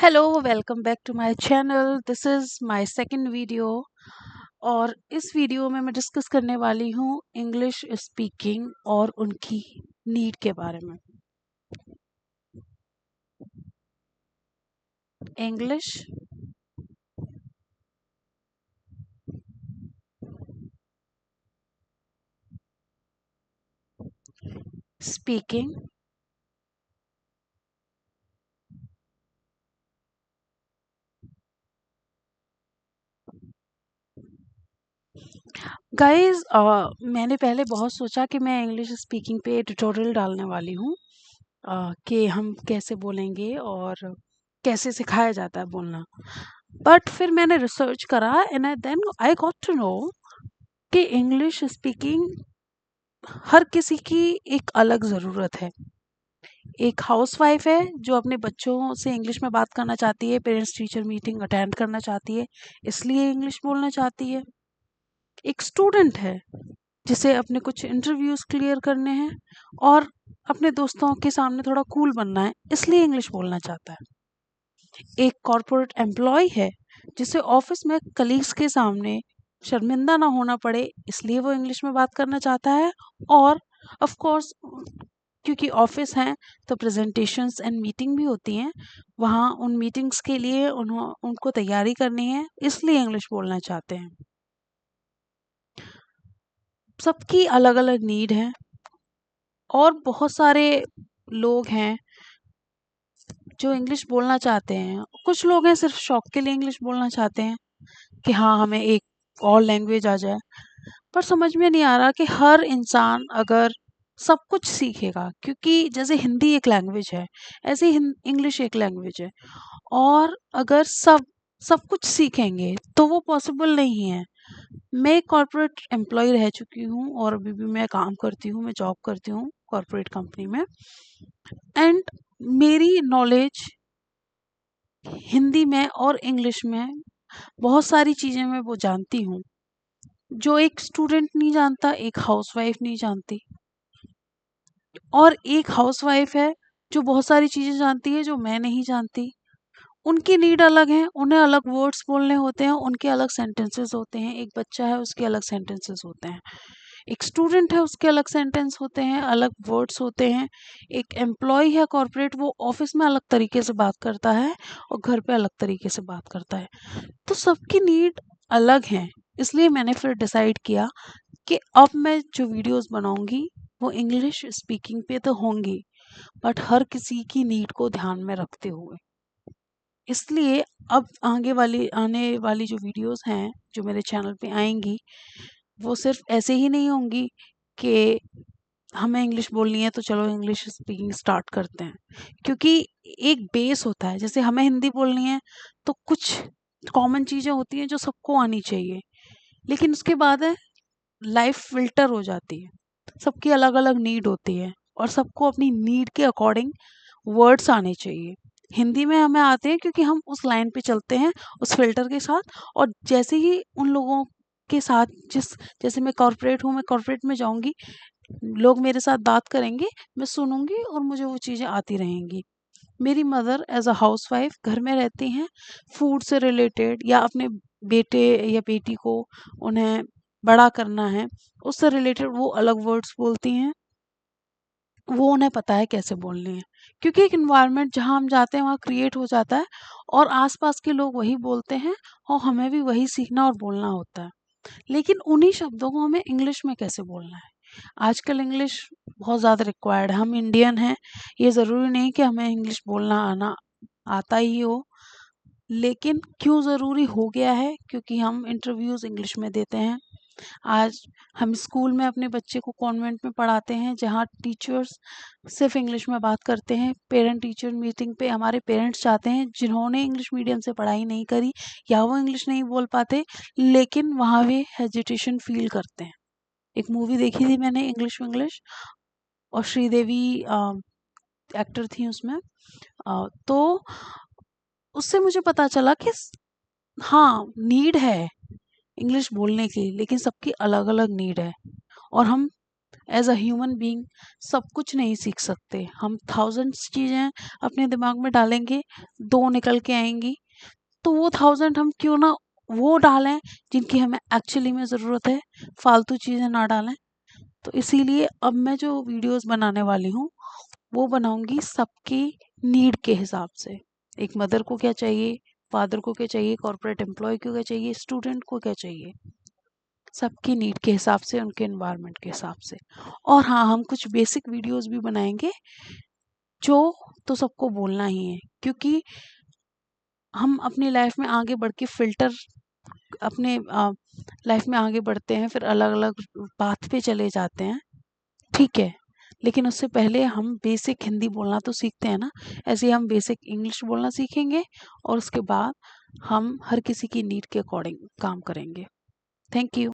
Hello welcome back to my channel. This is my second video और इस video में मैं डिस्कस करने वाली हूँ इंग्लिश स्पीकिंग और उनकी नीड के बारे में। इंग्लिश स्पीकिंग गाइस, मैंने पहले बहुत सोचा कि मैं इंग्लिश स्पीकिंग पे ट्यूटोरियल डालने वाली हूँ कि हम कैसे बोलेंगे और कैसे सिखाया जाता है बोलना। बट फिर मैंने रिसर्च करा and then I got to know कि इंग्लिश स्पीकिंग हर किसी की एक अलग ज़रूरत है। एक हाउसवाइफ है जो अपने बच्चों से इंग्लिश में बात करना चाहती है, पेरेंट्स टीचर मीटिंग अटेंड करना चाहती है, इसलिए इंग्लिश बोलना चाहती है। एक स्टूडेंट है जिसे अपने कुछ इंटरव्यूज क्लियर करने हैं और अपने दोस्तों के सामने थोड़ा कूल बनना है, इसलिए इंग्लिश बोलना चाहता है। एक कॉरपोरेट एम्प्लॉय है जिसे ऑफिस में कलीग्स के सामने शर्मिंदा ना होना पड़े, इसलिए वो इंग्लिश में बात करना चाहता है। और ऑफ कोर्स क्योंकि ऑफिस हैं तो प्रेजेंटेशंस एंड मीटिंग भी होती हैं, वहाँ उन मीटिंग्स के लिए उनको तैयारी करनी है, इसलिए इंग्लिश बोलना चाहते हैं। सबकी अलग अलग नीड है और बहुत सारे लोग हैं जो इंग्लिश बोलना चाहते हैं। कुछ लोग हैं सिर्फ शौक के लिए इंग्लिश बोलना चाहते हैं कि हाँ, हमें एक और लैंग्वेज आ जाए। पर समझ में नहीं आ रहा कि हर इंसान अगर सब कुछ सीखेगा, क्योंकि जैसे हिंदी एक लैंग्वेज है, ऐसे ही इंग्लिश एक लैंग्वेज है, और अगर सब सब कुछ सीखेंगे तो वो पॉसिबल नहीं है। मैं एक कॉर्पोरेट एम्प्लॉय रह चुकी हूँ और अभी भी मैं काम करती हूँ, मैं जॉब करती हूँ कॉर्पोरेट कंपनी में। एंड मेरी नॉलेज हिंदी में और इंग्लिश में बहुत सारी चीज़ें मैं वो जानती हूँ जो एक स्टूडेंट नहीं जानता, एक हाउसवाइफ नहीं जानती। और एक हाउसवाइफ है जो बहुत सारी चीज़ें जानती है जो मैं नहीं जानती। उनकी नीड अलग है, उन्हें अलग वर्ड्स बोलने होते हैं, उनके अलग सेंटेंसेस होते हैं। एक बच्चा है, उसके अलग सेंटेंसेस होते हैं। एक स्टूडेंट है, उसके अलग सेंटेंस होते हैं, अलग वर्ड्स होते हैं। एक एम्प्लॉय है कॉर्पोरेट, वो ऑफिस में अलग तरीके से बात करता है और घर पे अलग तरीके से बात करता है। तो सबकी नीड अलग है, इसलिए मैंने फिर डिसाइड किया कि अब मैं जो वीडियोस बनाऊंगी वो इंग्लिश स्पीकिंग पे तो होंगी, बट हर किसी की नीड को ध्यान में रखते हुए। इसलिए अब आने वाली जो वीडियोस हैं जो मेरे चैनल पे आएंगी, वो सिर्फ ऐसे ही नहीं होंगी कि हमें इंग्लिश बोलनी है तो चलो इंग्लिश स्पीकिंग स्टार्ट करते हैं। क्योंकि एक बेस होता है, जैसे हमें हिंदी बोलनी है तो कुछ कॉमन चीज़ें होती हैं जो सबको आनी चाहिए, लेकिन उसके बाद है लाइफ फिल्टर हो जाती है। सबकी अलग अलग नीड होती है और सबको अपनी नीड के अकॉर्डिंग वर्ड्स आने चाहिए। हिंदी में हमें आते हैं क्योंकि हम उस लाइन पे चलते हैं, उस फिल्टर के साथ। और जैसे ही उन लोगों के साथ जैसे मैं कॉर्पोरेट हूँ, मैं कॉर्पोरेट में जाऊंगी, लोग मेरे साथ बात करेंगे, मैं सुनूंगी और मुझे वो चीज़ें आती रहेंगी। मेरी मदर एज अ हाउसवाइफ घर में रहती हैं, फूड से रिलेटेड या अपने बेटे या बेटी को उन्हें बड़ा करना है, उससे रिलेटेड वो अलग वर्ड्स बोलती हैं। वो उन्हें पता है कैसे बोलने हैं, क्योंकि एक इन्वायरमेंट जहाँ हम जाते हैं वहाँ क्रिएट हो जाता है और आसपास के लोग वही बोलते हैं और हमें भी वही सीखना और बोलना होता है। लेकिन उन्हीं शब्दों को हमें इंग्लिश में कैसे बोलना है? आजकल इंग्लिश बहुत ज़्यादा रिक्वायर्ड है। हम इंडियन हैं, ये ज़रूरी नहीं कि हमें इंग्लिश बोलना आना आता ही हो। लेकिन क्यों ज़रूरी हो गया है? क्योंकि हम इंटरव्यूज़ इंग्लिश में देते हैं। आज हम स्कूल में अपने बच्चे को कॉन्वेंट में पढ़ाते हैं जहाँ टीचर्स सिर्फ इंग्लिश में बात करते हैं। पेरेंट टीचर मीटिंग पे हमारे पेरेंट्स चाहते हैं जिन्होंने इंग्लिश मीडियम से पढ़ाई नहीं करी या वो इंग्लिश नहीं बोल पाते, लेकिन वहाँ वे हेजिटेशन फील करते हैं। एक मूवी देखी थी मैंने, इंग्लिश विंग्लिश, और श्रीदेवी एक्टर थी उसमें। तो उससे मुझे पता चला कि हाँ, नीड है इंग्लिश बोलने की, लेकिन सबकी अलग अलग नीड है। और हम एज अ ह्यूमन बीइंग सब कुछ नहीं सीख सकते। हम थाउजेंड्स चीज़ें अपने दिमाग में डालेंगे, 2 निकल के आएँगी, तो वो 1000 हम क्यों ना वो डालें जिनकी हमें एक्चुअली में ज़रूरत है, फालतू चीज़ें ना डालें। तो इसीलिए अब मैं जो वीडियोज़ बनाने वाली हूँ, वो बनाऊँगी सबकी नीड के हिसाब से। एक मदर को क्या चाहिए, फादर को क्या चाहिए, कॉर्पोरेट एम्प्लॉय को क्या चाहिए, स्टूडेंट को क्या चाहिए, सबकी नीड के हिसाब से, उनके एनवायरनमेंट के हिसाब से। और हाँ, हम कुछ बेसिक वीडियोज़ भी बनाएँगे, जो तो सबको बोलना ही है, क्योंकि हम अपनी लाइफ में आगे बढ़ के अपने लाइफ में आगे बढ़ते हैं, फिर अलग-अलग पाथ पे चले जाते हैं, ठीक है। लेकिन उससे पहले हम बेसिक हिंदी बोलना तो सीखते हैं ना, ऐसे ही हम बेसिक इंग्लिश बोलना सीखेंगे और उसके बाद हम हर किसी की नीड के अकॉर्डिंग काम करेंगे। Thank you.